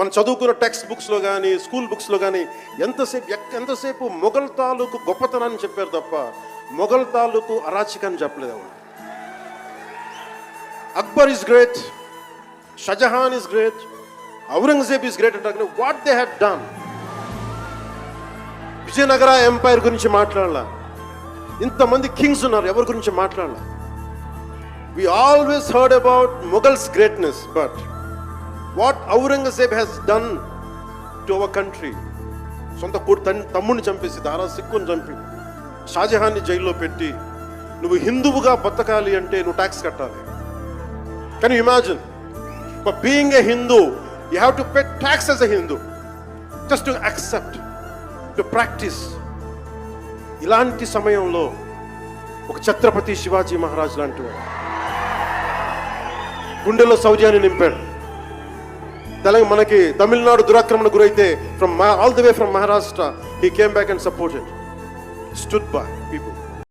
మనం చదువుకున్న టెక్స్ట్ బుక్స్లో కానీ స్కూల్ బుక్స్లో కానీ ఎంతసేపు మొఘల్ తాలూకు గొప్పతనాన్ని చెప్పారు తప్ప మొఘల్ తాలూకు అరాచకాన్ని చెప్పలేదు ఎవరు. Akbar is great, Shahjahan is great, Aurangzeb is great అంటే what they had done. Vijayanagara empire గురించి మాట్లాడాల, ఇంతమంది కింగ్స్ ఉన్నారు, ఎవరి గురించి మాట్లాడాల. We always heard about Mughals greatness, but what Aurangzeb has done to our country. సొంత తమ్ముడిని చంపేసి, దారా సిక్కుని చంపి, షాజహాన్ని జైల్లో పెట్టి, నువ్వు హిందువుగా బతకాలి అంటే నువ్వు ట్యాక్స్ కట్టాలి. Can you imagine? For being a Hindu you have to pay tax as a Hindu, just to accept, to practice. ఇలాంటి సమయంలో ఒక ఛత్రపతి శివాజీ మహారాజ్ లాంటి వాడు గుండెలో శౌర్యాన్ని నింపాడు. మనకి తమిళనాడు దురాక్రమణ గురైతే all the way from Maharashtra he came back and supported, stood by people.